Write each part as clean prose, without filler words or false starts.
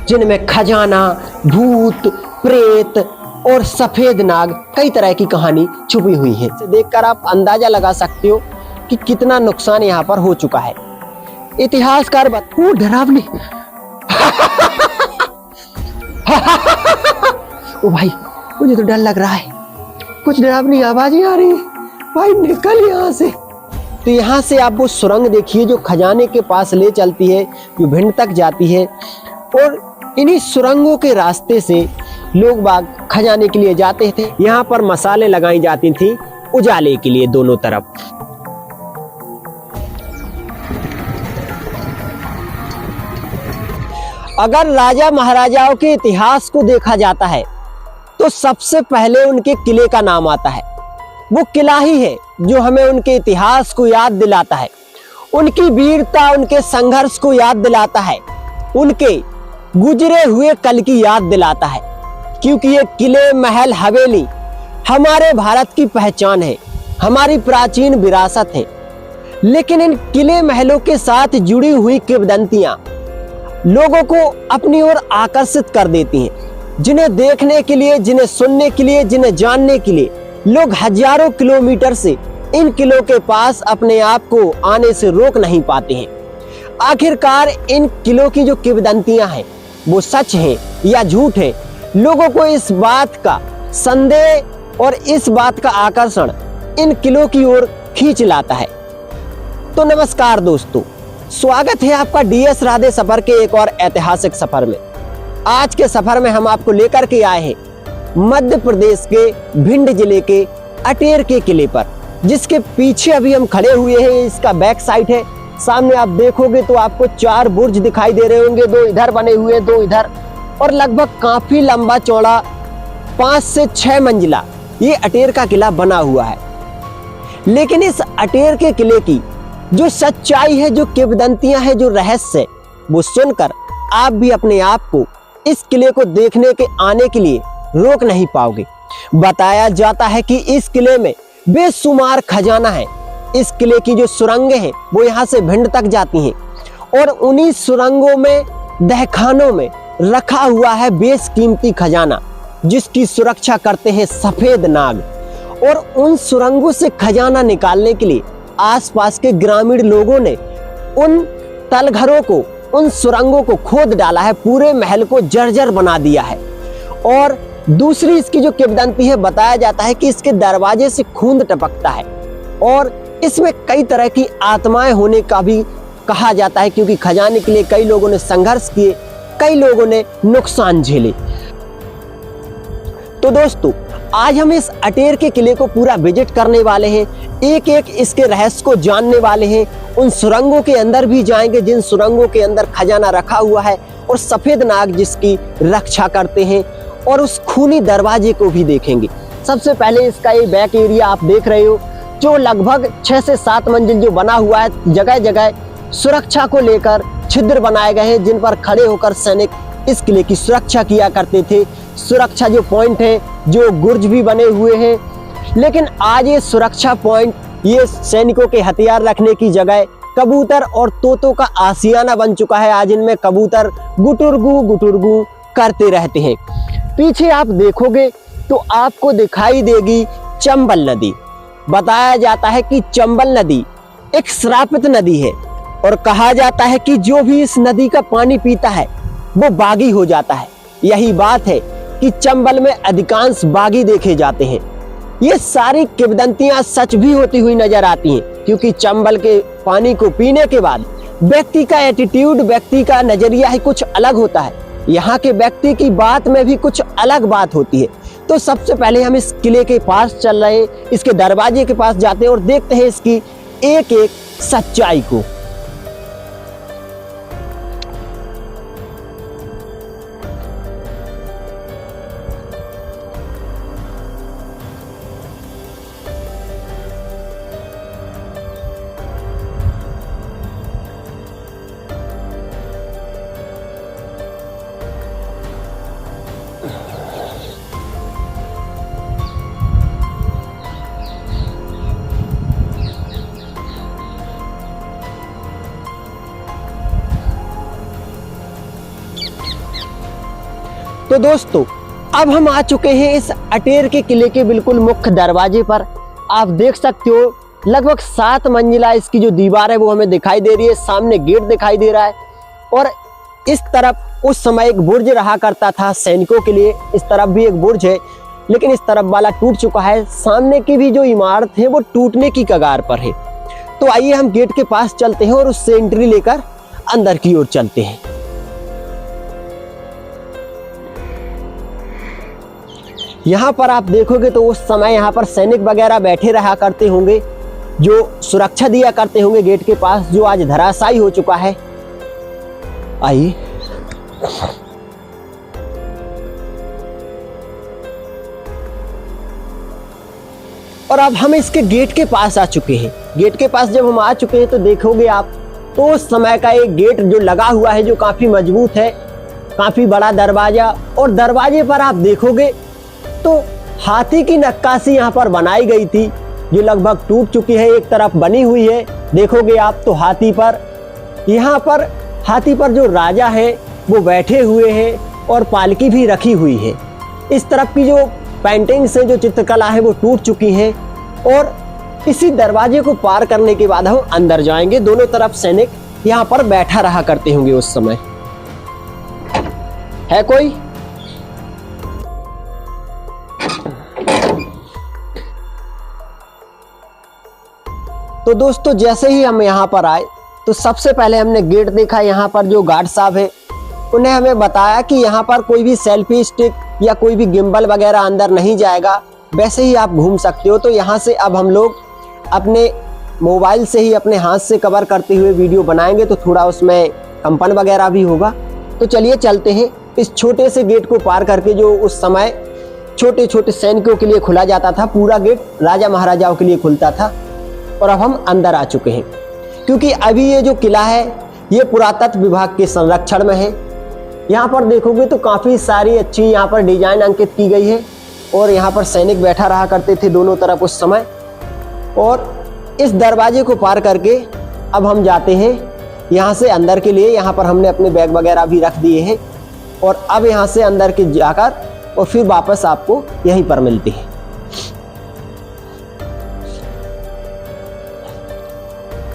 जिनमें खजाना, भूत, प्रेत और सफेद नाग, कई तरह की कहानी छुपी हुई है। इसे देखकर आप अंदाजा लगा सकते हो कि कितना नुकसान यहाँ पर हो चुका है। इतिहासकार वो डरावनी ओ भाई, मुझे तो डर लग रहा है, कुछ डरावनी आवाजें आ रही है। भाई निकल यहाँ से। तो यहाँ से आप वो सुरंग देखिए जो खजाने के पास ले चलती है, जो भिंड तक जाती है। और इन्हीं सुरंगों के रास्ते से लोग बाग खजाने के लिए जाते थे। यहाँ पर मसाले लगाई जाती थी उजाले के लिए दोनों तरफ। अगर राजा महाराजाओं के इतिहास को देखा जाता है तो सबसे पहले उनके किले का नाम आता है। वो किला ही है जो हमें उनके इतिहास को याद दिलाता है, उनकी वीरता, उनके संघर्ष को याद दिलाता है, उनके गुजरे हुए कल की याद दिलाता है। क्योंकि ये किले, महल, हवेली हमारे भारत की पहचान है, हमारी प्राचीन विरासत है। लेकिन इन किले महलों के साथ जुड़ी हुई किंवदंतियां लोगों को अपनी ओर आकर्षित कर देती हैं, जिन्हें देखने के लिए, जिन्हें सुनने के लिए, जिन्हें जानने के लिए लोग हजारों किलोमीटर से इन किलों के पास अपने आप को आने से रोक नहीं पाते हैं। आखिरकार इन किलों की जो किंवदंतियां हैं वो सच हैं या झूठ हैं, लोगों को इस बात का संदेह और इस बात का आकर्षण इन किलों की ओर खींच लाता है। तो नमस्कार दोस्तों, स्वागत है आपका डीएस राधे सफर के एक और ऐतिहासिक सफर में। आज के सफर में हम आपको लेकर के आए हैं मध्य प्रदेश के भिंड जिले के अटेर के किले पर, जिसके पीछे अभी हम खड़े हुए हैं। इसका बैक साइड है। सामने आप देखोगे तो आपको 4 बुर्ज दिखाई दे रहे होंगे, 2 इधर बने हुए, 2 इधर, और लगभग काफी लंबा चौड़ा 5 से 6 मंजिला ये अटेर का किला बना हुआ है। लेकिन इस अटेर के किले की जो सच्चाई है, जो किंवदंतियां हैं, जो रहस्य है, वो सुनकर आप भी अपने आप को इस किले को देखने के आने के लिए रोक नहीं पाओगे। बताया जाता है कि इस किले में बेशुमार खजाना है। इस किले की जो सुरंगें हैं वो यहाँ से भिंड तक जाती हैं, और उन्हीं सुरंगों में, दहखानों में रखा हुआ है बेशकीमती खजाना, जिसकी सुरक्षा करते हैं सफेद नाग। और उन सुरंगों से खजाना निकालने के लिए आसपास के ग्रामीण लोगों ने उन तलघरों को, उन सुरंगों को खोद डाला है, पूरे महल को जर्जर बना दिया है। और दूसरी इसकी जो किंवदंती है, बताया जाता है कि इसके दरवाजे से खून टपकता है, और इसमें कई तरह की आत्माएं होने का भी कहा जाता है, क्योंकि खजाने के लिए कई लोगों ने संघर्ष किए, कई लोगों ने नुकसान झेले। तो दोस्तों, आज हम इस अटेर के किले को पूरा विजिट करने वाले हैं, एक एक इसके रहस्य को जानने वाले हैं। उन सुरंगों के अंदर भी जाएंगे जिन सुरंगों के अंदर खजाना रखा हुआ है, और सफेद नाग जिसकी रक्षा करते हैं, और उस खूनी दरवाजे को भी देखेंगे। सबसे पहले इसका ये बैक एरिया आप देख रहे हो, जो लगभग 6 से 7 मंजिल जो बना हुआ है। जगह जगह सुरक्षा को लेकर छिद्र बनाए गए हैं, जिन पर खड़े होकर सैनिक इस किले की सुरक्षा किया करते थे। सुरक्षा जो पॉइंट है, जो गुर्ज भी बने हुए हैं। लेकिन आज ये सुरक्षा पॉइंट, ये सैनिकों के हथियार रखने की जगह कबूतर और तोतों का आशियाना बन चुका है। आज इनमें कबूतर गुटुरगू गुटुरगू करते रहते हैं। पीछे आप देखोगे तो आपको दिखाई देगी चंबल नदी। बताया जाता है कि चंबल नदी एक श्रापित नदी है, और कहा जाता है कि जो भी इस नदी का पानी पीता है वो बागी हो जाता है। यही बात है कि चंबल में अधिकांश बागी देखे जाते हैं। ये सारी किंवदंतियां सच भी होती हुई नजर आती हैं, क्योंकि चंबल के पानी को पीने के बाद व्यक्ति का एटीट्यूड, व्यक्ति का नजरिया ही कुछ अलग होता है। यहाँ के व्यक्ति की बात में भी कुछ अलग बात होती है। तो सबसे पहले हम इस किले के पास चल रहे हैं, इसके दरवाजे के पास जाते हैं और देखते हैं इसकी एक एक सच्चाई को। तो दोस्तों अब हम आ चुके हैं इस अटेर के किले के बिल्कुल मुख्य दरवाजे पर। आप देख सकते हो लगभग 7 मंजिला इसकी जो दीवार है वो हमें दिखाई दे रही है। सामने गेट दिखाई दे रहा है और इस तरफ उस समय एक बुर्ज रहा करता था सैनिकों के लिए। इस तरफ भी एक बुर्ज है लेकिन इस तरफ वाला टूट चुका है। सामने की भी जो इमारत है वो टूटने की कगार पर है। तो आइए हम गेट के पास चलते हैं और उससे एंट्री लेकर अंदर की ओर चलते हैं। यहाँ पर आप देखोगे तो उस समय यहाँ पर सैनिक वगैरह बैठे रहा करते होंगे जो सुरक्षा दिया करते होंगे गेट के पास, जो आज धराशायी हो चुका है। आइए और अब हम इसके गेट के पास आ चुके हैं। गेट के पास जब हम आ चुके हैं तो देखोगे आप तो उस समय का एक गेट जो लगा हुआ है जो काफी मजबूत है, काफी बड़ा दरवाजा। और दरवाजे पर आप देखोगे तो हाथी की नक्काशी यहाँ पर बनाई गई थी जो लगभग टूट चुकी है। एक तरफ बनी हुई है, देखोगे आप तो हाथी पर, यहाँ पर हाथी पर जो राजा है वो बैठे हुए हैं और पालकी भी रखी हुई है। इस तरफ की जो पेंटिंग्स है, जो चित्रकला है वो टूट चुकी है। और इसी दरवाजे को पार करने के बाद हम अंदर जाएंगे। दोनों तरफ सैनिक यहाँ पर बैठा रहा करते होंगे उस समय। है कोई? तो दोस्तों जैसे ही हम यहाँ पर आए तो सबसे पहले हमने गेट देखा। यहाँ पर जो गार्ड साहब है उन्हें हमें बताया कि यहाँ पर कोई भी सेल्फी स्टिक या कोई भी गिम्बल वगैरह अंदर नहीं जाएगा, वैसे ही आप घूम सकते हो। तो यहाँ से अब हम लोग अपने मोबाइल से ही अपने हाथ से कवर करते हुए वीडियो बनाएंगे तो थोड़ा उसमें कंपन वगैरह भी होगा। तो चलिए चलते हैं इस छोटे से गेट को पार करके, जो उस समय छोटे छोटे सैनिकों के लिए खुला जाता था। पूरा गेट राजा महाराजाओं के लिए खुलता था। और अब हम अंदर आ चुके हैं क्योंकि अभी ये जो किला है ये पुरातत्व विभाग के संरक्षण में है। यहाँ पर देखोगे तो काफ़ी सारी अच्छी यहाँ पर डिजाइन अंकित की गई है। और यहाँ पर सैनिक बैठा रहा करते थे दोनों तरफ उस समय। और इस दरवाजे को पार करके अब हम जाते हैं यहाँ से अंदर के लिए। यहाँ पर हमने अपने बैग वगैरह भी रख दिए हैं और अब यहाँ से अंदर के जाकर और फिर वापस आपको यहीं पर मिलते हैं।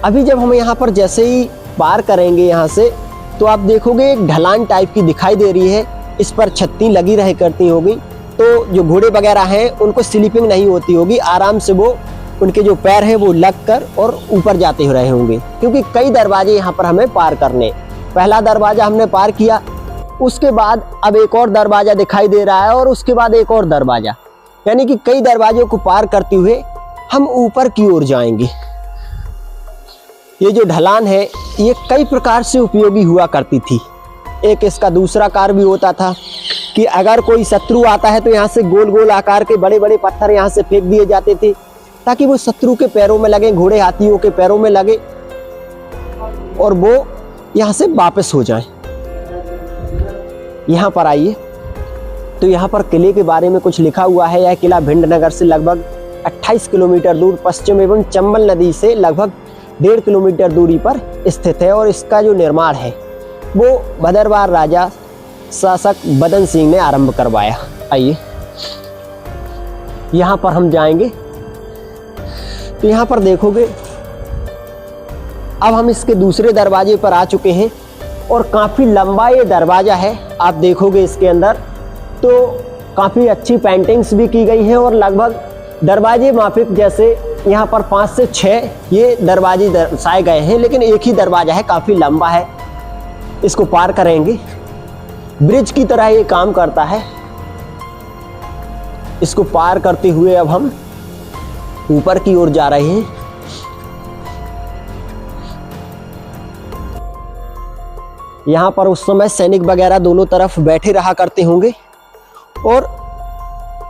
अभी जब हम यहाँ पर जैसे ही पार करेंगे यहाँ से तो आप देखोगे एक ढलान टाइप की दिखाई दे रही है। इस पर छत्ती लगी रहे करती होगी तो जो घोड़े वगैरह हैं उनको स्लिपिंग नहीं होती होगी, आराम से वो उनके जो पैर हैं वो लग कर और ऊपर जाते हो रहे होंगे। क्योंकि कई दरवाजे यहाँ पर हमें पार करने, पहला दरवाजा हमने पार किया, उसके बाद अब एक और दरवाजा दिखाई दे रहा है और उसके बाद एक और दरवाजा, यानी कि कई दरवाजों को पार करते हुए हम ऊपर की ओर जाएंगे। ये जो ढलान है ये कई प्रकार से उपयोगी हुआ करती थी। एक इसका दूसरा कार्य भी होता था कि अगर कोई शत्रु आता है तो यहाँ से गोल गोल आकार के बड़े बड़े पत्थर यहाँ से फेंक दिए जाते थे ताकि वो शत्रु के पैरों में लगे, घोड़े हाथियों के पैरों में लगे और वो यहाँ से वापस हो जाए। यहाँ पर आइए तो यहाँ पर किले के बारे में कुछ लिखा हुआ है। यह किला भिंडनगर से लगभग 28 किलोमीटर दूर पश्चिम एवं चंबल नदी से लगभग 1.5 किलोमीटर दूरी पर स्थित है। और इसका जो निर्माण है वो भदरवार राजा शासक बदन सिंह ने आरंभ करवाया। आइए यहाँ पर हम जाएंगे तो यहाँ पर देखोगे अब हम इसके दूसरे दरवाजे पर आ चुके हैं और काफ़ी लंबा ये दरवाजा है। आप देखोगे इसके अंदर तो काफ़ी अच्छी पेंटिंग्स भी की गई हैं और लगभग दरवाजे माफिक जैसे यहाँ पर 5 से 6 ये दरवाजे दर्शाए गए हैं, लेकिन एक ही दरवाजा है, काफ़ी लंबा है। इसको पार करेंगे, ब्रिज की तरह ये काम करता है। इसको पार करते हुए अब हम ऊपर की ओर जा रहे हैं। यहाँ पर उस समय सैनिक वगैरह दोनों तरफ बैठे रहा करते होंगे। और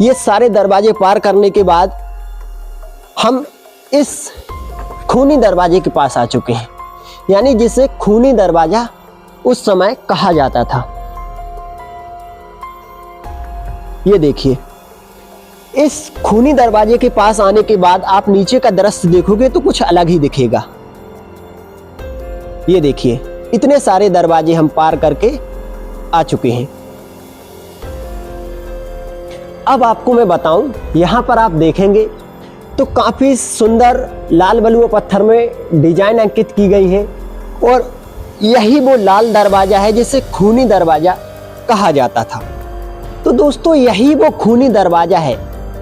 ये सारे दरवाजे पार करने के बाद हम इस खूनी दरवाजे के पास आ चुके हैं, यानी जिसे खूनी दरवाजा उस समय कहा जाता था। ये देखिए, इस खूनी दरवाजे के पास आने के बाद आप नीचे का दृश्य देखोगे तो कुछ अलग ही दिखेगा। ये देखिए, इतने सारे दरवाजे हम पार करके आ चुके हैं। अब आपको मैं बताऊं, यहाँ पर आप देखेंगे तो काफ़ी सुंदर लाल बलुआ पत्थर में डिजाइन अंकित की गई है और यही वो लाल दरवाजा है जिसे खूनी दरवाजा कहा जाता था। तो दोस्तों यही वो खूनी दरवाजा है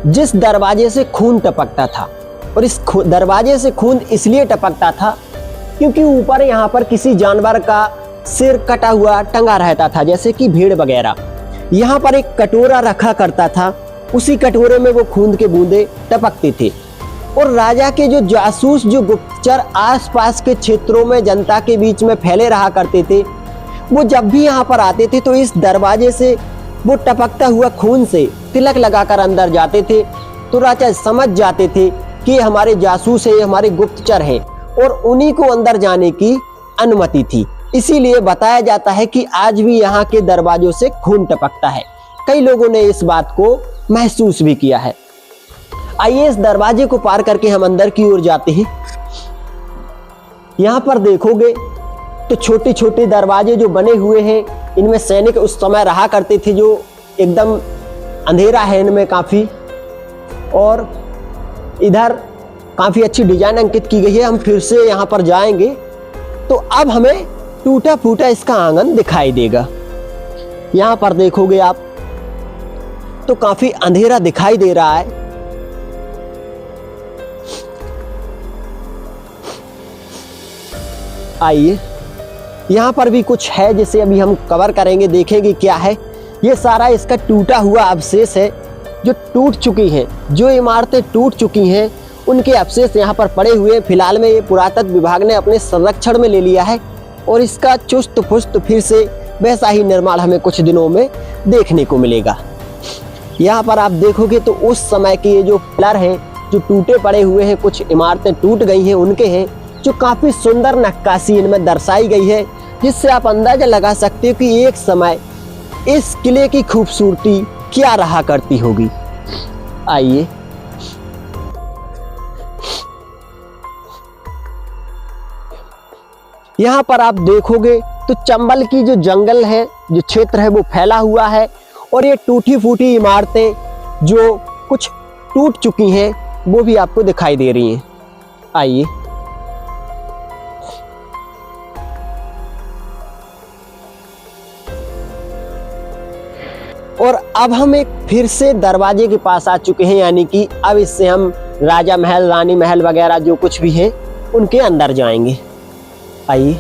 जिस दरवाजे से खून टपकता था और इस दरवाजे से खून इसलिए टपकता था क्योंकि ऊपर यहाँ पर किसी जानवर का सिर कटा हुआ टंगा रहता था, जैसे कि भेड़ वगैरह। यहाँ पर एक कटोरा रखा करता था, उसी कटोरे में वो खून के बूंदे टपकते थे और राजा के जो जासूस, जो गुप्तचर आसपास के क्षेत्रों में जनता के बीच में फैले रहा करते थे, वो जब भी यहाँ पर आते थे तो इस दरवाजे से वो टपकता हुआ खून से तिलक लगाकर अंदर जाते थे। तो राजा समझ जाते थे कि ये हमारे जासूस है, ये हमारे गुप्तचर हैं और उन्हीं को अंदर जाने की अनुमति थी। इसीलिए बताया जाता है कि आज भी यहाँ के दरवाजों से खून टपकता है। कई लोगों ने इस बात को महसूस भी किया है। आइए इस दरवाजे को पार करके हम अंदर की ओर जाते हैं। यहाँ पर देखोगे तो छोटे छोटे दरवाजे जो बने हुए हैं, इनमें सैनिक उस समय रहा करते थे, जो एकदम अंधेरा है इनमें काफ़ी, और इधर काफ़ी अच्छी डिजाइन अंकित की गई है। हम फिर से यहाँ पर जाएंगे तो अब हमें टूटा फूटा इसका आंगन दिखाई देगा। यहाँ पर देखोगे आप तो काफ़ी अंधेरा दिखाई दे रहा है। आइए यहाँ पर भी कुछ है जिसे अभी हम कवर करेंगे, देखेंगे क्या है। ये सारा इसका टूटा हुआ अवशेष है जो टूट चुकी हैं, जो इमारतें टूट चुकी हैं उनके अवशेष यहाँ पर पड़े हुए हैं। फिलहाल में ये पुरातत्व विभाग ने अपने संरक्षण में ले लिया है और इसका चुस्त पुस्त फिर से वैसा ही निर्माण हमें कुछ दिनों में देखने को मिलेगा। यहाँ पर आप देखोगे तो उस समय के ये जो पिलर हैं जो टूटे पड़े हुए हैं, कुछ इमारतें टूट गई हैं उनके हैं, जो काफ़ी सुंदर नक्काशी इनमें दर्शाई गई है, जिससे आप अंदाजा लगा सकते हो कि एक समय इस किले की खूबसूरती क्या रहा करती होगी। आइए यहाँ पर आप देखोगे तो चंबल की जो जंगल है, जो क्षेत्र है वो फैला हुआ है और ये टूटी फूटी इमारतें जो कुछ टूट चुकी हैं वो भी आपको दिखाई दे रही हैं। आइए और अब हम एक फिर से दरवाजे के पास आ चुके हैं, यानी कि अब इससे हम राजा महल, रानी महल वगैरह जो कुछ भी है उनके अंदर जाएंगे। आइए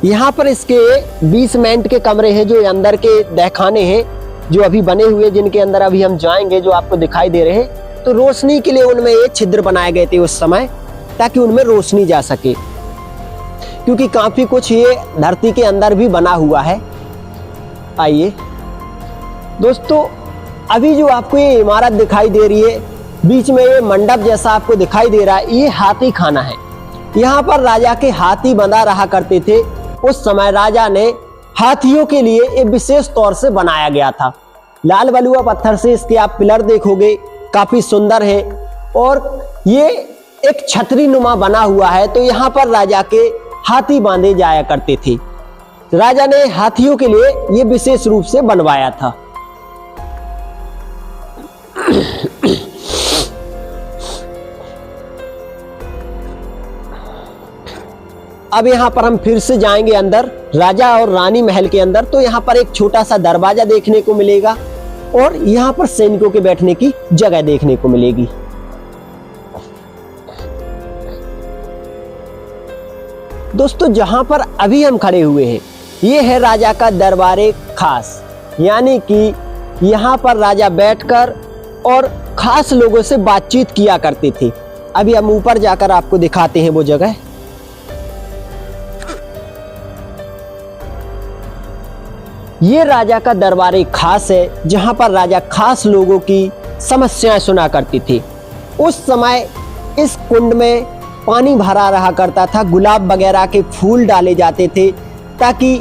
यहाँ पर इसके 20 मिनट के कमरे हैं जो अंदर के दहखाने हैं जो अभी बने हुए, जिनके अंदर अभी हम जाएंगे, जो आपको दिखाई दे रहे हैं। तो रोशनी के लिए उनमें ये छिद्र बनाए गए थे उस समय, ताकि उनमें रोशनी जा सके, क्योंकि काफी कुछ ये धरती के अंदर भी बना हुआ है। आइए दोस्तों, अभी जो आपको ये इमारत दिखाई दे रही है, बीच में ये मंडप जैसा आपको दिखाई दे रहा है, ये हाथी खाना है। यहाँ पर राजा के हाथी बंधा रहा करते थे। उस समय राजा ने हाथियों के लिए एक विशेष तौर से बनाया गया था। लाल बलुआ पत्थर से इसके आप पिलर देखोगे, काफी सुंदर है और ये एक छतरी नुमा बना हुआ है। तो यहाँ पर राजा के हाथी बांधे जाया करते थे। राजा ने हाथियों के लिए ये विशेष रूप से बनवाया था। अब यहाँ पर हम फिर से जाएंगे अंदर, राजा और रानी महल के अंदर। तो यहाँ पर एक छोटा सा दरवाजा देखने को मिलेगा और यहाँ पर सैनिकों के बैठने की जगह देखने को मिलेगी। दोस्तों, जहां पर अभी हम खड़े हुए हैं ये है राजा का दरबारे खास, यानी कि यहाँ पर राजा बैठकर और खास लोगों से बातचीत किया करते थे। अभी हम ऊपर जाकर आपको दिखाते हैं वो जगह। ये राजा का दरबारे खास है, जहां पर राजा खास लोगों की समस्याएं सुना करते थे। उस समय इस कुंड में पानी भरा रहा करता था, गुलाब वगैरह के फूल डाले जाते थे ताकि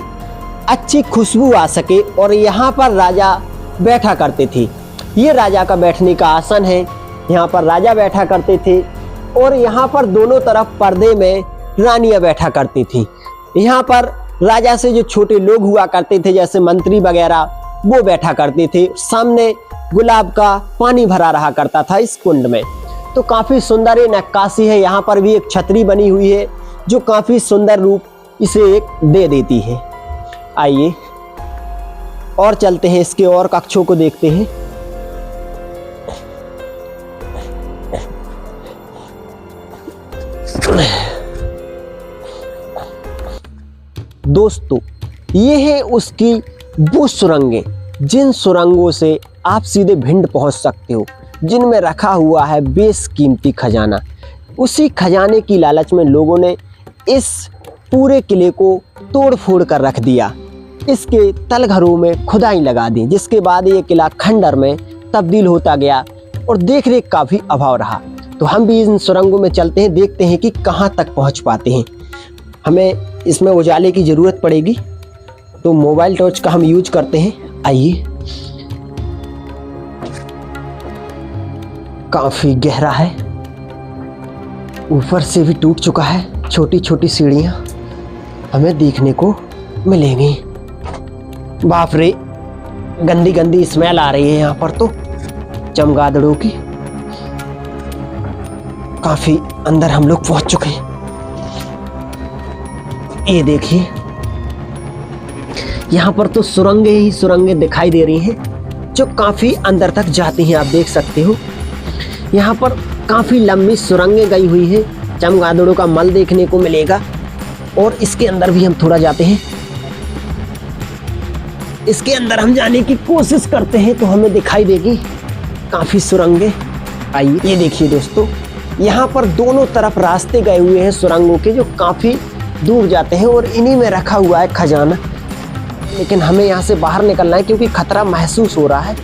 अच्छी खुशबू आ सके। और यहाँ पर राजा बैठा करते थे। ये राजा का बैठने का आसन है, यहाँ पर राजा बैठा करते थे। और यहाँ पर दोनों तरफ पर्दे में रानियां बैठा करती थी। यहाँ पर राजा से जो छोटे लोग हुआ करते थे जैसे मंत्री वगैरह, वो बैठा करते थे। सामने गुलाब का पानी भरा रहा करता था इस कुंड में। तो काफी सुंदर ये नक्काशी है। यहाँ पर भी एक छतरी बनी हुई है जो काफी सुंदर रूप इसे एक दे देती है। आइए और चलते हैं, इसके और कक्षों को देखते हैं। दोस्तों, ये है उसकी वो सुरंगें जिन सुरंगों से आप सीधे भिंड पहुंच सकते हो, जिनमें रखा हुआ है बेशकीमती खजाना। उसी खजाने की लालच में लोगों ने इस पूरे किले को तोड़ फोड़ कर रख दिया। इसके तलघरों में खुदाई लगा दी, जिसके बाद ये किला खंडर में तब्दील होता गया और देख रेख का भी अभाव रहा। तो हम भी इन सुरंगों में चलते हैं, देखते हैं कि कहाँ तक पहुँच पाते हैं। हमें इसमें उजाले की ज़रूरत पड़ेगी, तो मोबाइल टॉर्च का हम यूज करते हैं। आइए, काफी गहरा है, ऊपर से भी टूट चुका है। छोटी छोटी सीढ़ियां हमें देखने को मिलेंगी। बाप रे, गंदी गंदी स्मेल आ रही है यहाँ पर तो चमगादड़ों की। काफी अंदर हम लोग पहुंच चुके हैं। ये देखिए, यहाँ पर तो सुरंगें ही सुरंगें दिखाई दे रही हैं जो काफी अंदर तक जाती हैं। आप देख सकते हो यहाँ पर काफी लंबी सुरंगें गई हुई है। चमगादड़ों का मल देखने को मिलेगा। और इसके अंदर भी हम थोड़ा जाते हैं। इसके अंदर हम जाने की कोशिश करते हैं तो हमें दिखाई देगी काफी सुरंगें। आइए, ये देखिए दोस्तों, यहाँ पर दोनों तरफ रास्ते गए हुए हैं सुरंगों के, जो काफी दूर जाते हैं। और इन्हीं में रखा हुआ है खजाना। लेकिन हमें यहाँ से बाहर निकलना है क्योंकि खतरा महसूस हो रहा है।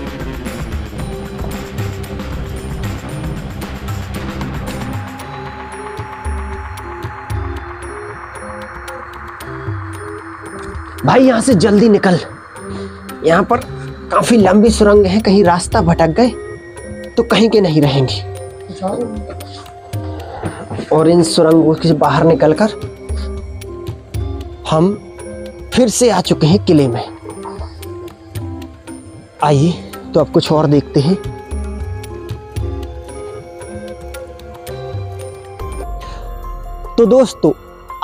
भाई, यहाँ से जल्दी निकल। यहाँ पर काफी लंबी सुरंग है, कहीं रास्ता भटक गए तो कहीं के नहीं रहेंगी। और इन सुरंगों से बाहर निकलकर हम फिर से आ चुके हैं किले में। आइए, तो अब कुछ और देखते हैं। तो दोस्तों,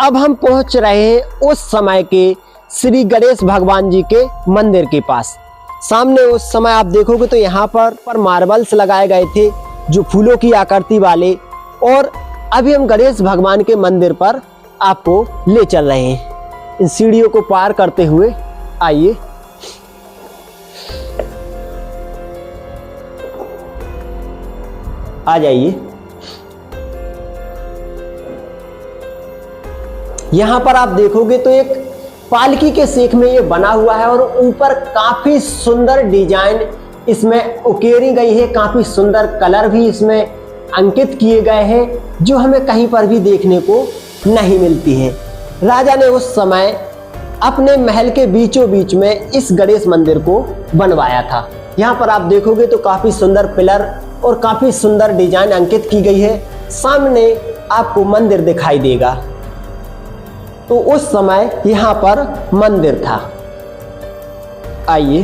अब हम पहुंच रहे हैं उस समय के श्री गणेश भगवान जी के मंदिर के पास। सामने उस समय आप देखोगे तो यहाँ पर मार्बल्स लगाए गए थे जो फूलों की आकृति वाले। और अभी हम गणेश भगवान के मंदिर पर आपको ले चल रहे हैं इन सीढ़ियों को पार करते हुए। आइए, आ जाइए। यहां पर आप देखोगे तो एक पालकी के शेख में ये बना हुआ है और ऊपर काफी सुंदर डिजाइन इसमें उकेरी गई है। काफी सुंदर कलर भी इसमें अंकित किए गए हैं जो हमें कहीं पर भी देखने को नहीं मिलती है। राजा ने उस समय अपने महल के बीचों बीच में इस गणेश मंदिर को बनवाया था। यहाँ पर आप देखोगे तो काफी सुंदर पिलर और काफी सुंदर डिजाइन अंकित की गई है। सामने आपको मंदिर दिखाई देगा। तो उस समय यहाँ पर मंदिर था। आइए,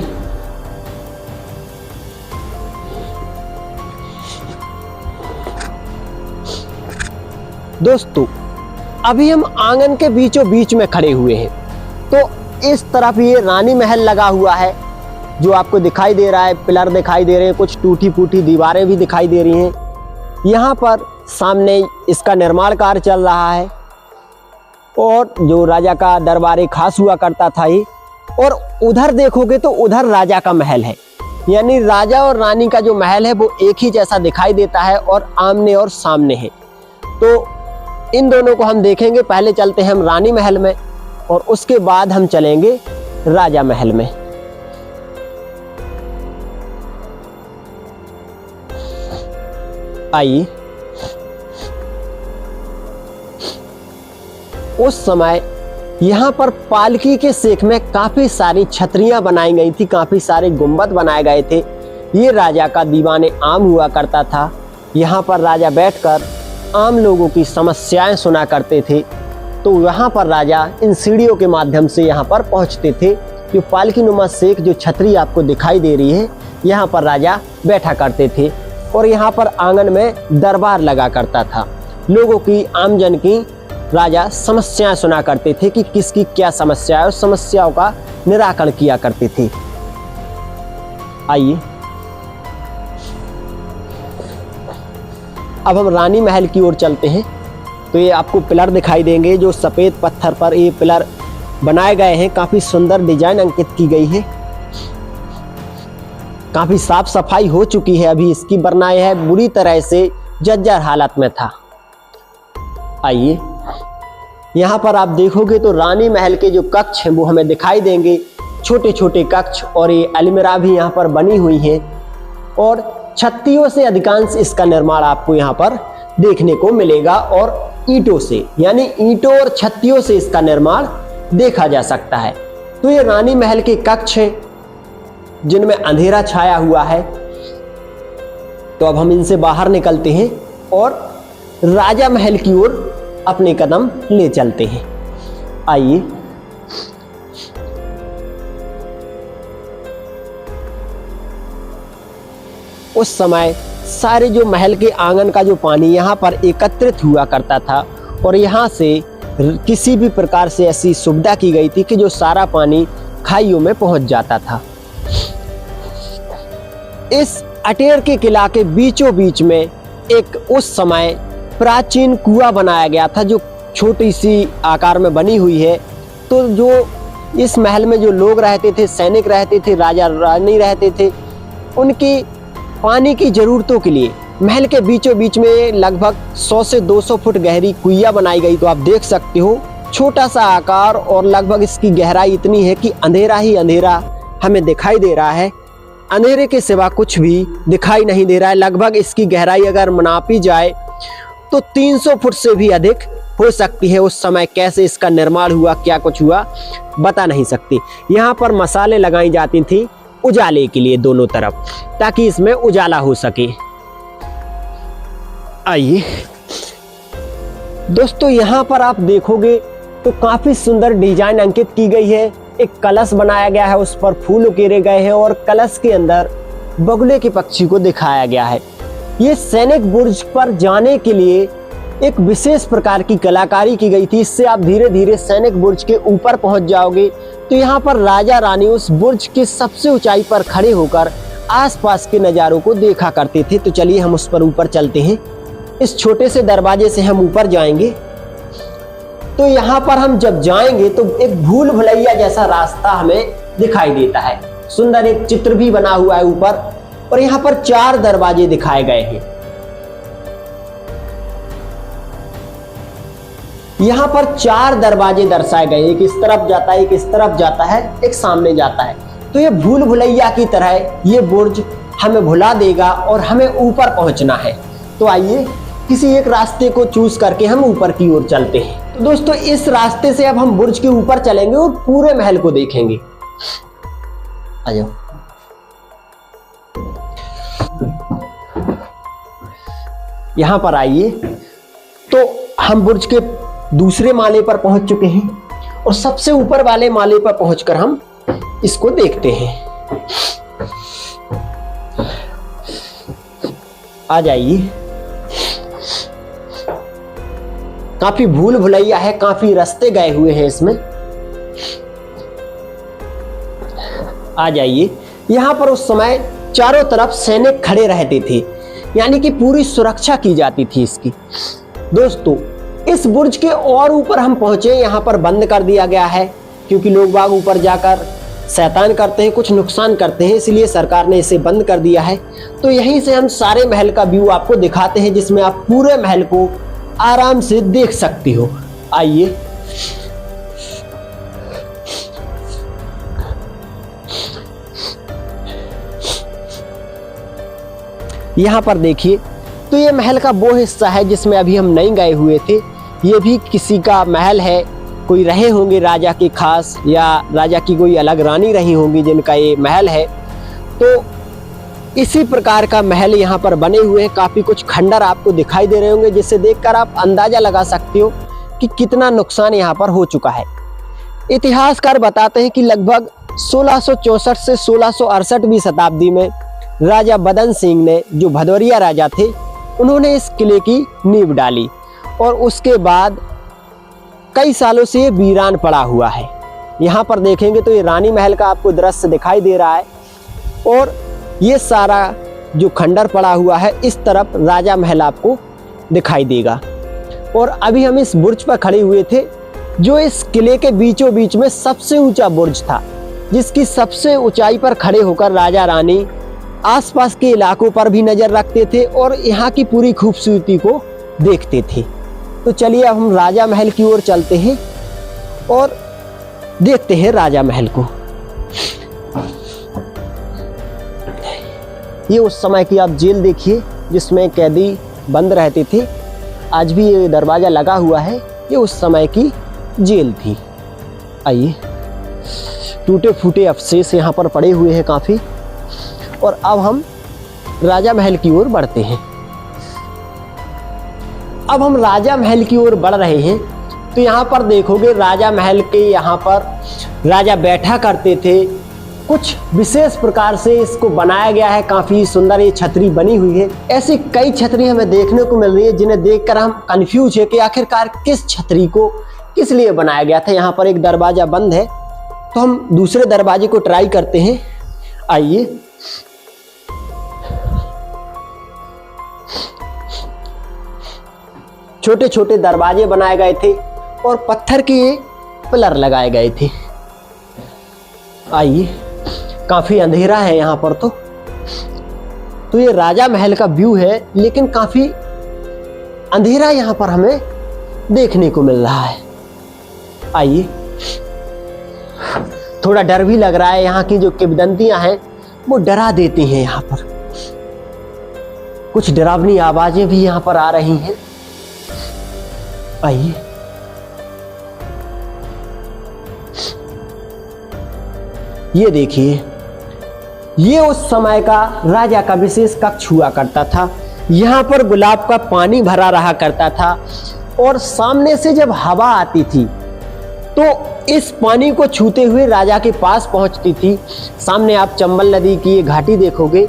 दोस्तों, अभी हम आंगन के बीचों बीच में खड़े हुए हैं। तो इस तरफ ये रानी महल लगा हुआ है जो आपको दिखाई दे रहा है। पिलर दिखाई दे रहे हैं, कुछ टूटी फूटी दीवारें भी दिखाई दे रही हैं। यहाँ पर सामने इसका निर्माण कार्य चल रहा है और जो राजा का दरबार खास हुआ करता था ये। और उधर देखोगे तो उधर राजा का महल है, यानी राजा और रानी का जो महल है वो एक ही जैसा दिखाई देता है और आमने और सामने है। तो इन दोनों को हम देखेंगे। पहले चलते हैं हम रानी महल में और उसके बाद हम चलेंगे राजा महल में। आइए, उस समय यहाँ पर पालकी के सेक में काफी सारी छतरियां बनाई गई थी, काफी सारे गुंबद बनाए गए थे। ये राजा का दीवाने आम हुआ करता था। यहाँ पर राजा बैठकर आम लोगों की समस्याएं सुना करते थे। तो यहाँ पर राजा इन सीढ़ियों के माध्यम से यहाँ पर पहुँचते थे। जो पालकी नुमा सेक जो छतरी आपको दिखाई दे रही है, यहाँ पर राजा बैठा करते थे और यहाँ पर आंगन में दरबार लगा करता था। लोगों की, आमजन की राजा समस्याएं सुना करते थे कि किसकी क्या समस्या है और समस्याओं का निराकरण किया करते थे। आइए अब हम रानी महल की ओर चलते हैं। तो ये आपको पिलर दिखाई देंगे जो सफ़ेद पत्थर पर ये पिलर बनाए गए हैं। काफ़ी सुंदर डिजाइन अंकित की गई है। काफ़ी साफ सफाई हो चुकी है अभी इसकी, वरना यह बुरी तरह से जर्जर हालत में था। आइए यहाँ पर आप देखोगे तो रानी महल के जो कक्ष हैं वो हमें दिखाई देंगे, छोटे छोटे कक्ष, और ये अलमीरा भी यहाँ पर बनी हुई हैं और छत्तियों से अधिकांश इसका निर्माण आपको यहाँ पर देखने को मिलेगा और ईंटों से, यानी ईंटों और छत्तियों से इसका निर्माण देखा जा सकता है। तो ये रानी महल के कक्ष हैं जिनमें अंधेरा छाया हुआ है। तो अब हम इनसे बाहर निकलते हैं और राजा महल की ओर अपने कदम ले चलते हैं। आइए उस समय सारे जो महल के आंगन का जो पानी यहाँ पर एकत्रित हुआ करता था और यहाँ से किसी भी प्रकार से ऐसी सुविधा की गई थी कि जो सारा पानी खाइयों में पहुंच जाता था। इस अटेर के किला के बीचों बीच में एक उस समय प्राचीन कुआं बनाया गया था जो छोटी सी आकार में बनी हुई है। तो जो इस महल में जो लोग रहते थे, सैनिक रहते थे, राजा रानी रहते थे, उनकी पानी की ज़रूरतों के लिए महल के बीचों बीच में लगभग 100 से 200 फुट गहरी कुइया बनाई गई। तो आप देख सकते हो छोटा सा आकार और लगभग इसकी गहराई इतनी है कि अंधेरा ही अंधेरा हमें दिखाई दे रहा है। अंधेरे के सिवा कुछ भी दिखाई नहीं दे रहा है। लगभग इसकी गहराई अगर नापी जाए तो 300 फुट से भी अधिक हो सकती है। उस समय कैसे इसका निर्माण हुआ, क्या कुछ हुआ, बता नहीं सकते। यहाँ पर मसाले लगाई जाती थी उजाले के लिए दोनों तरफ, ताकि इसमें उजाला हो सके। आइए दोस्तों, यहाँ पर आप देखोगे तो काफी सुंदर डिजाइन अंकित की गई है। एक कलश बनाया गया है, उस पर फूल उकेरे गए हैं और कलश के अंदर बगुले के पक्षी को दिखाया गया है। ये सैनिक बुर्ज पर जाने के लिए एक विशेष प्रकार की कलाकारी की गई थी। इससे आप धीरे धीरे सैनिक बुर्ज के ऊपर पहुंच जाओगे। तो यहाँ पर राजा रानी उस बुर्ज के सबसे ऊंचाई पर खड़े होकर आसपास के नज़ारों को देखा करते थे। तो चलिए हम उस पर ऊपर चलते हैं। इस छोटे से दरवाजे से हम ऊपर जाएंगे। तो यहाँ पर हम जब जाएंगे तो एक भूल भुलैया जैसा रास्ता हमें दिखाई देता है। सुंदर एक चित्र भी बना हुआ है ऊपर, और यहाँ पर 4 दरवाजे दिखाए गए हैं। यहाँ पर 4 दरवाजे दर्शाए गए, एक इस तरफ जाता है, एक इस तरफ जाता है, एक सामने जाता है। तो ये भूल भुलैया की तरह ये बुर्ज हमें भुला देगा और हमें ऊपर पहुंचना है। तो आइए किसी एक रास्ते को चूज करके हम ऊपर की ओर चलते हैं। तो दोस्तों, इस रास्ते से अब हम बुर्ज के ऊपर चलेंगे और पूरे महल को देखेंगे। आ जाओ। यहां पर आइए। तो हम बुर्ज के दूसरे माले पर पहुंच चुके हैं और सबसे ऊपर वाले माले पर पहुंचकर हम इसको देखते हैं। आ जाइए। काफी भूल भुलैया है, काफी रास्ते गए हुए हैं इसमें। आ जाइए। यहां पर उस समय चारों तरफ सैनिक खड़े रहते थे, यानी कि पूरी सुरक्षा की जाती थी इसकी। दोस्तों, इस बुर्ज के और ऊपर हम पहुंचे, यहाँ पर बंद कर दिया गया है क्योंकि लोग बाग ऊपर जाकर शैतान करते हैं, कुछ नुकसान करते हैं, इसलिए सरकार ने इसे बंद कर दिया है। तो यहीं से हम सारे महल का व्यू आपको दिखाते हैं, जिसमें आप पूरे महल को आराम से देख सकते हो। आइए। यहाँ पर देखिए, तो ये महल का वो हिस्सा है जिसमें अभी हम नहीं गए हुए थे। ये भी किसी का महल है, कोई रहे होंगे राजा के खास, या राजा की कोई अलग रानी रही होंगी जिनका ये महल है। तो इसी प्रकार का महल यहाँ पर बने हुए हैं। काफ़ी कुछ खंडर आपको दिखाई दे रहे होंगे, जिससे देखकर आप अंदाज़ा लगा सकते हो कि कितना नुकसान यहाँ पर हो चुका है। इतिहासकार बताते हैं कि लगभग 1664 से 1668वीं शताब्दी में राजा बदन सिंह ने, जो भदौरिया राजा थे, उन्होंने इस किले की नींव डाली और उसके बाद कई सालों से ये वीरान पड़ा हुआ है। यहाँ पर देखेंगे तो ये रानी महल का आपको दृश्य दिखाई दे रहा है और ये सारा जो खंडर पड़ा हुआ है, इस तरफ राजा महल आपको दिखाई देगा। और अभी हम इस बुर्ज पर खड़े हुए थे, जो इस किले के बीचों बीच में सबसे ऊंचा बुर्ज था, जिसकी सबसे ऊंचाई पर खड़े होकर राजा रानी आसपास के इलाकों पर भी नजर रखते थे और यहाँ की पूरी खूबसूरती को देखते थे। तो चलिए अब हम राजा महल की ओर चलते हैं और देखते हैं राजा महल को। ये उस समय की आप जेल देखिए जिसमें कैदी बंद रहते थे। आज भी ये दरवाजा लगा हुआ है, ये उस समय की जेल थी। आइए, टूटे फूटे अवशेष यहाँ पर पड़े हुए हैं काफ़ी। और अब हम राजा महल की ओर बढ़ते हैं। अब हम राजा महल की ओर बढ़ रहे हैं तो यहाँ पर देखोगे राजा महल के यहाँ पर राजा बैठा करते थे। कुछ विशेष प्रकार से इसको बनाया गया है, काफ़ी सुंदर ये छतरी बनी हुई है। ऐसी कई छतरी हमें देखने को मिल रही है जिन्हें देखकर हम कंफ्यूज है कि आखिरकार किस छतरी को किस लिए बनाया गया था। यहाँ पर एक दरवाजा बंद है तो हम दूसरे दरवाजे को ट्राई करते हैं। आइए, छोटे छोटे दरवाजे बनाए गए थे और पत्थर के पिलर लगाए गए थे। आइए, काफी अंधेरा है यहाँ पर। तो ये राजा महल का व्यू है, लेकिन काफी अंधेरा यहाँ पर हमें देखने को मिल रहा है। आइए, थोड़ा डर भी लग रहा है। यहाँ की जो किंवदंतियां हैं वो डरा देती हैं। यहाँ पर कुछ डरावनी आवाजें भी यहाँ पर आ रही हैं। आइए, ये देखिए, ये उस समय का राजा का विशेष कक्ष हुआ करता था। यहाँ पर गुलाब का पानी भरा रहा करता था और सामने से जब हवा आती थी तो इस पानी को छूते हुए राजा के पास पहुंचती थी। सामने आप चंबल नदी की ये घाटी देखोगे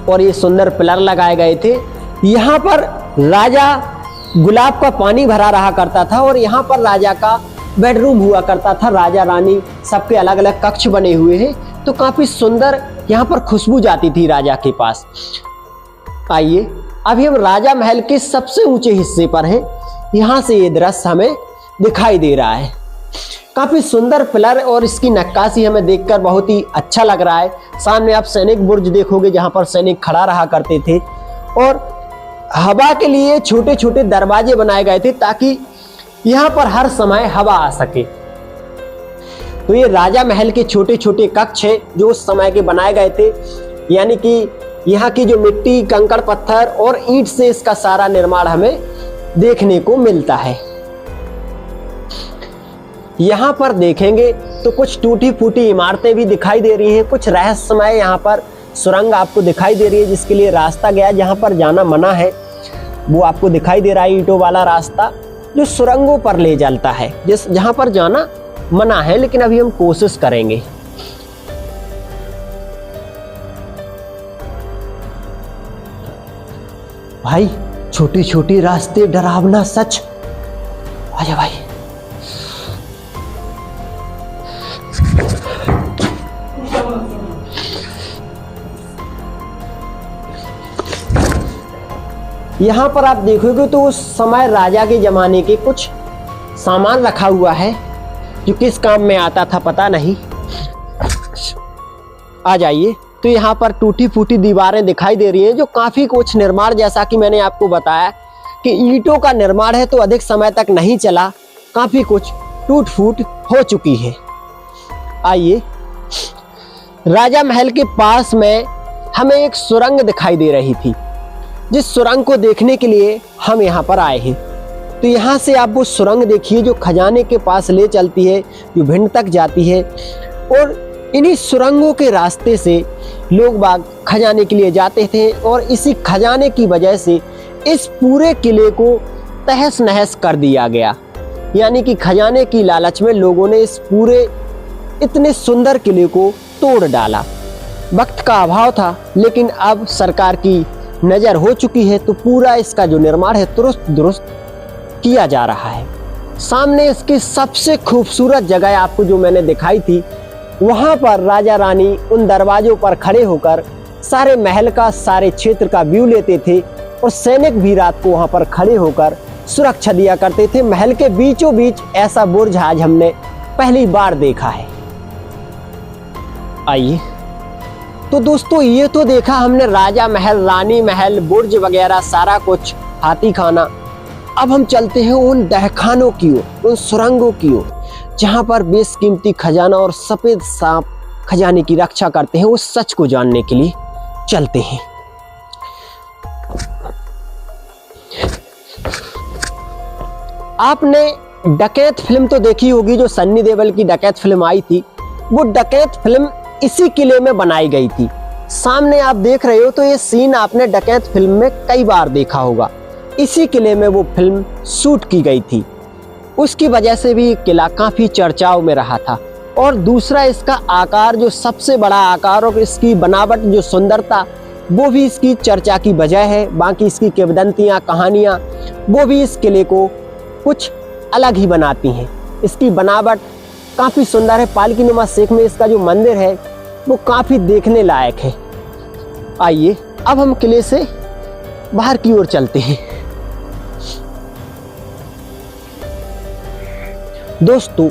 और ये सुंदर पिलर लगाए गए थे। यहाँ पर राजा गुलाब का पानी भरा रहा करता था और यहाँ पर राजा का बेडरूम हुआ करता था। राजा रानी सबके अलग अलग कक्ष बने हुए हैं, तो काफी सुंदर यहाँ पर खुशबू जाती थी राजा के पास। आइए, अभी हम राजा महल के सबसे ऊंचे हिस्से पर हैं। यहाँ से ये दृश्य हमें दिखाई दे रहा है। काफी सुंदर पिलर और इसकी नक्काशी हमें देखकर बहुत ही अच्छा लग रहा है। सामने आप सैनिक बुर्ज देखोगे जहाँ पर सैनिक खड़ा रहा करते थे और हवा के लिए छोटे छोटे दरवाजे बनाए गए थे ताकि यहाँ पर हर समय हवा आ सके। तो ये राजा महल के छोटे छोटे कक्ष हैं जो उस समय के बनाए गए थे, यानी कि यहाँ की जो मिट्टी, कंकड़, पत्थर और ईंट से इसका सारा निर्माण हमें देखने को मिलता है। यहाँ पर देखेंगे तो कुछ टूटी फूटी इमारतें भी दिखाई दे रही हैं। कुछ रहस्यमय यहाँ पर सुरंग आपको दिखाई दे रही है जिसके लिए रास्ता गया, जहाँ पर जाना मना है वो आपको दिखाई दे रहा है। ईंटों वाला रास्ता जो सुरंगों पर ले जाता है, जहाँ पर जाना मना है, लेकिन अभी हम कोशिश करेंगे। भाई, छोटे छोटे रास्ते, डरावना सच। आजा भाई। यहाँ पर आप देखोगे तो उस समय राजा के जमाने के कुछ सामान रखा हुआ है जो किस काम में आता था पता नहीं। आ जाइए, तो यहाँ पर टूटी फूटी दीवारें दिखाई दे रही हैं जो काफी कुछ निर्माण, जैसा कि मैंने आपको बताया कि ईंटों का निर्माण है तो अधिक समय तक नहीं चला, काफी कुछ टूट फूट हो चुकी है। आइए, राजा महल के पास में हमें एक सुरंग दिखाई दे रही थी जिस सुरंग को देखने के लिए हम यहाँ पर आए हैं। तो यहाँ से आप वो सुरंग देखिए जो खजाने के पास ले चलती है, जो भिंड तक जाती है। और इन्हीं सुरंगों के रास्ते से लोग बाग खजाने के लिए जाते थे और इसी खजाने की वजह से इस पूरे किले को तहस नहस कर दिया गया। यानी कि खजाने की लालच में लोगों ने इस पूरे इतने सुंदर किले को तोड़ डाला। वक्त का अभाव था, लेकिन अब सरकार की नज़र हो चुकी है, तो पूरा इसका जो निर्माण है तुरंत दुरुस्त किया जा रहा है। सामने इसकी सबसे खूबसूरत जगह आपको जो मैंने दिखाई थी, वहाँ पर राजा रानी उन दरवाजों पर खड़े होकर सारे महल का, सारे क्षेत्र का व्यू लेते थे और सैनिक भी रात को वहाँ पर खड़े होकर सुरक्षा दिया करते थे। महल के बीचों बीच ऐसा बुर्ज आज हमने पहली बार देखा है। आइए, तो दोस्तों ये तो देखा हमने राजा महल, रानी महल, बुर्ज वगैरह सारा कुछ, हाथी खाना। अब हम चलते हैं उन तहखानों की ओर, उन सुरंगों की ओर, जहां पर बेशकीमती खजाना और सफेद सांप खजाने की रक्षा करते हैं। उस सच को जानने के लिए चलते हैं। आपने डकैत फिल्म तो देखी होगी, जो सन्नी देओल की डकैत फिल्म आई थी। वो डकैत फिल्म इसी किले में बनाई गई थी। सामने आप देख रहे हो, तो ये सीन आपने डकैत फिल्म में कई बार देखा होगा। इसी किले में वो फिल्म शूट की गई थी। उसकी वजह से भी किला काफी चर्चाओं में रहा था। और दूसरा, इसका आकार, जो सबसे बड़ा आकार और इसकी बनावट, जो सुंदरता, वो भी इसकी चर्चा की वजह है। बाकी इसकी किंवदंतियां, कहानियां, वो भी इस किले को कुछ अलग ही बनाती हैं। इसकी बनावट काफी सुंदर है। पालकी नुमा शेख में इसका जो मंदिर है वो काफी देखने लायक है। आइए, अब हम किले से बाहर की ओर चलते हैं। दोस्तों,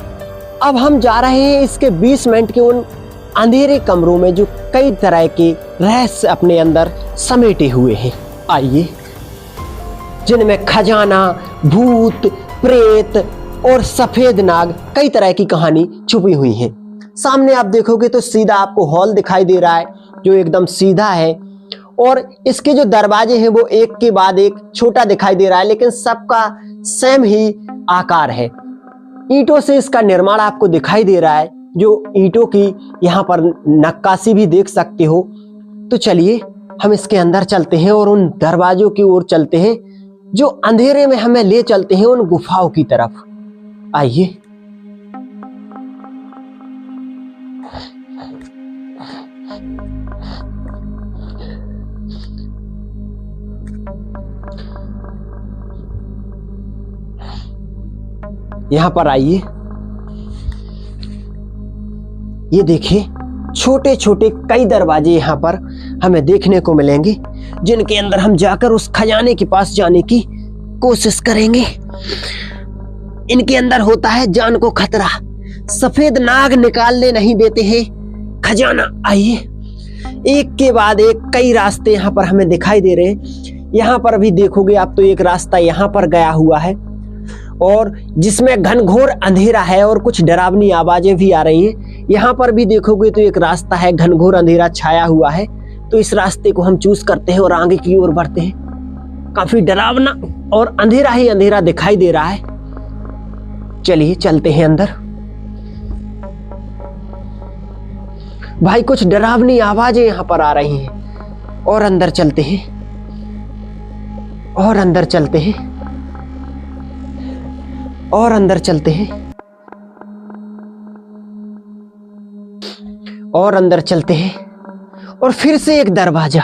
अब हम जा रहे हैं इसके 20 मिनट के उन अंधेरे कमरों में, जो कई तरह के रहस्य अपने अंदर समेटे हुए हैं। आइए, जिनमें खजाना, भूत, प्रेत और सफेद नाग, कई तरह की कहानी छुपी हुई है। सामने आप देखोगे तो सीधा आपको हॉल दिखाई दे रहा है, जो एकदम सीधा है। और इसके जो दरवाजे हैं वो एक के बाद एक छोटा दिखाई दे रहा है, लेकिन सबका सेम ही आकार है। ईंटों से इसका निर्माण आपको दिखाई दे रहा है, जो ईंटों की यहाँ पर नक्काशी भी देख सकते हो। तो चलिए, हम इसके अंदर चलते हैं और उन दरवाजों की ओर चलते हैं, जो अंधेरे में हमें ले चलते हैं उन गुफाओं की तरफ। आइए, यहां पर आइए। ये देखिए, छोटे छोटे कई दरवाजे यहाँ पर हमें देखने को मिलेंगे, जिनके अंदर हम जाकर उस खजाने के पास जाने की कोशिश करेंगे। इनके अंदर होता है जान को खतरा। सफेद नाग निकालने नहीं देते हैं खजाना। आइए, एक के बाद एक कई रास्ते यहाँ पर हमें दिखाई दे रहे हैं। यहाँ पर भी देखोगे आप तो एक रास्ता यहाँ पर गया हुआ है, और जिसमें घनघोर अंधेरा है और कुछ डरावनी आवाजें भी आ रही हैं। यहाँ पर भी देखोगे तो एक रास्ता है, घनघोर अंधेरा छाया हुआ है। तो इस रास्ते को हम चूज करते हैं और आगे की ओर बढ़ते हैं। काफी डरावना और अंधेरा ही अंधेरा दिखाई दे रहा है। चलिए, चलते हैं अंदर। भाई, कुछ डरावनी आवाजें यहाँ पर आ रही हैं। और अंदर चलते हैं, और अंदर चलते हैं, और अंदर चलते हैं, और अंदर चलते हैं। और फिर से एक दरवाजा,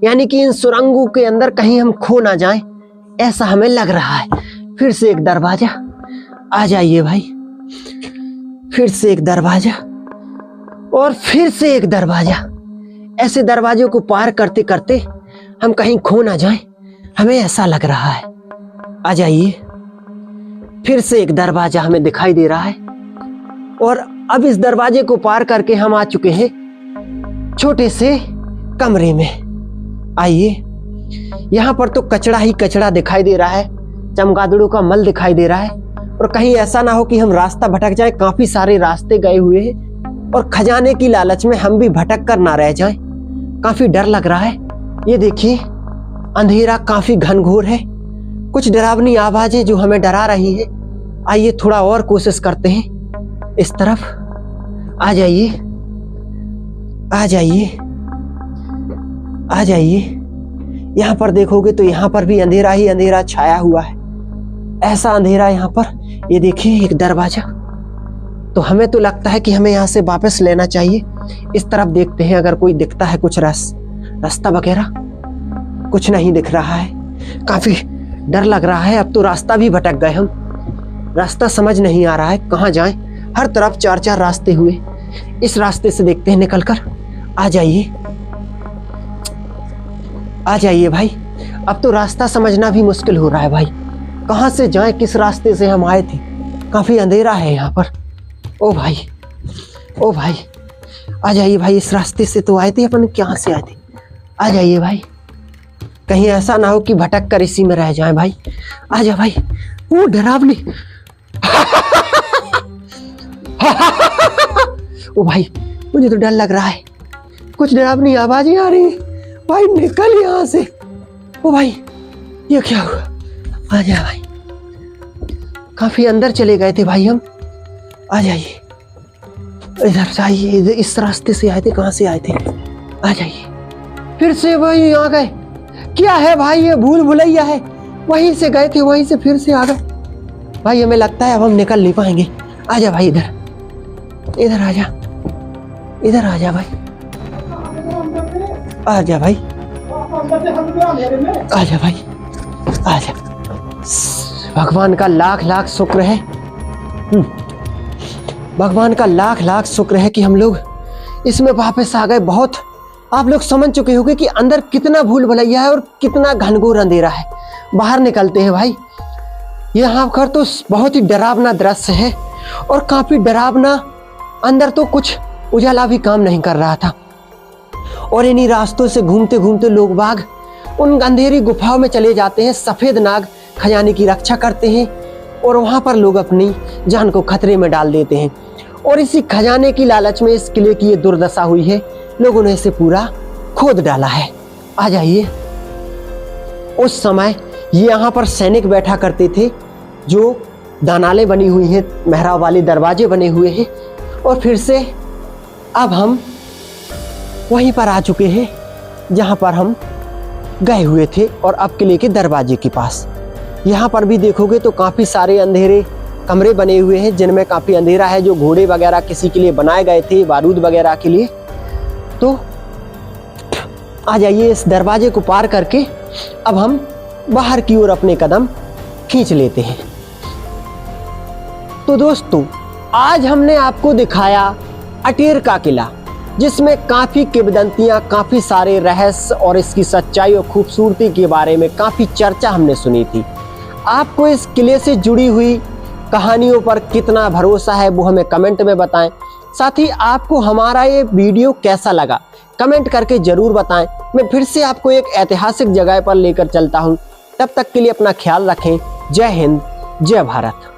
यानी कि इन सुरंगों के अंदर कहीं हम खो ना जाएं, ऐसा हमें लग रहा है। फिर से एक दरवाजा। आ जाइए भाई, फिर से एक दरवाजा, और फिर से एक दरवाजा। ऐसे दरवाजों को पार करते करते हम कहीं खो ना जाएं, हमें ऐसा लग रहा है। आ जाइए, फिर से एक दरवाजा हमें दिखाई दे रहा है। और अब इस दरवाजे को पार करके हम आ चुके हैं छोटे से कमरे में। आइए, यहाँ पर तो कचरा ही कचरा दिखाई दे रहा है, चमगादड़ों का मल दिखाई दे रहा है। और कहीं ऐसा ना हो कि हम रास्ता भटक जाए। काफी सारे रास्ते गए हुए हैं और खजाने की लालच में हम भी भटक कर ना रह जाएं। काफी डर लग रहा है। ये देखिए, अंधेरा काफी घनघोर है, कुछ डरावनी आवाजें जो हमें डरा रही है। आइए थोड़ा और कोशिश करते हैं। इस तरफ आ जाइए, आ जाइए, आ जाइए। यहाँ पर देखोगे तो यहाँ पर भी अंधेरा ही अंधेरा छाया हुआ है, ऐसा अंधेरा यहाँ पर। ये देखिए एक दरवाजा, तो हमें तो लगता है कि हमें यहाँ से वापस लेना चाहिए। इस तरफ देखते हैं अगर कोई दिखता है, कुछ रास्ता वगैरह कुछ नहीं दिख रहा है। काफी डर लग रहा है, अब तो रास्ता भी भटक गए हम, रास्ता समझ नहीं आ रहा है कहाँ जाएं। हर तरफ चार चार रास्ते हुए, इस रास्ते से देखते हैं निकलकर। आ जाइए, आ जाइए भाई, अब तो रास्ता समझना भी मुश्किल हो रहा है भाई, कहाँ से जाएं, किस रास्ते से हम आए थे। काफी अंधेरा है यहाँ पर। ओ भाई, ओ भाई, आ जाइए भाई, इस रास्ते से तो आए थे अपन, कहाँ से आए थे। आ जाइए भाई, कहीं ऐसा ना हो कि भटक कर इसी में रह जाएं भाई। आ जा भाई। वो डरावनी ओ भाई, मुझे तो डर लग रहा है, कुछ डरावनी आवाजें आ रही हैं भाई, निकल यहाँ से। ओ भाई, ये क्या हुआ। आ जा भाई, काफी अंदर चले गए थे भाई हम। आ जाइए, इधर से आइए, इस रास्ते से आए थे, कहाँ से आए थे। आ जाइए, फिर से वही आ गए। क्या है भाई, ये भूल भुलैया है, वहीं से गए थे वहीं से फिर से आ गए भाई। हमें लगता है अब हम निकल नहीं पाएंगे। आ जा भाई, इधर इधर आ जा, इधर आ जा भाई, आ जा भाई, आ जा भाई, आ जा। भगवान का लाख लाख शुक्र है, भगवान का लाख लाख शुक्र है कि हम लोग इसमें वापस आ गए। बहुत आप लोग समझ चुके होंगे कि अंदर कितना भूल भुलैया है और कितना घनघोर अंधेरा है। बाहर निकलते हैं भाई। यहाँ पर तो बहुत ही डरावना दृश्य है और काफी डरावना। अंदर तो कुछ उजाला भी काम नहीं कर रहा था और इन्हीं रास्तों से घूमते घूमते लोग बाग उन अंधेरी गुफाओं में चले जाते हैं। सफेद नाग खजाने की रक्षा करते हैं और वहां पर लोग अपनी जान को खतरे में डाल देते हैं। और इसी खजाने की लालच में इस किले की ये दुर्दशा हुई है, लोगों ने इसे पूरा खोद डाला है। आ जाइए। उस समय ये यहाँ पर सैनिक बैठा करते थे, जो दानालें बनी हुई हैं, मेहराब वाले दरवाजे बने हुए हैं। और फिर से अब हम वहीं पर आ चुके हैं जहाँ पर हम गए हुए थे और अब किले के दरवाजे के पास। यहाँ पर भी देखोगे तो काफ़ी सारे अंधेरे कमरे बने हुए हैं जिनमें काफ़ी अंधेरा है, जो घोड़े वगैरह किसी के लिए बनाए गए थे, बारूद वगैरह के लिए। तो आ जाइए, इस दरवाजे को पार करके अब हम बाहर की ओर अपने कदम खींच लेते हैं। तो दोस्तों, आज हमने आपको दिखाया अटेर का किला, जिसमें काफ़ी किंवदंतियाँ, काफ़ी सारे रहस्य और इसकी सच्चाई और खूबसूरती के बारे में काफ़ी चर्चा हमने सुनी थी। आपको इस किले से जुड़ी हुई कहानियों पर कितना भरोसा है वो हमें कमेंट में बताएं। साथ ही आपको हमारा ये वीडियो कैसा लगा कमेंट करके ज़रूर बताएं। मैं फिर से आपको एक ऐतिहासिक जगह पर लेकर चलता हूँ। तब तक के लिए अपना ख्याल रखें। जय हिंद, जय भारत।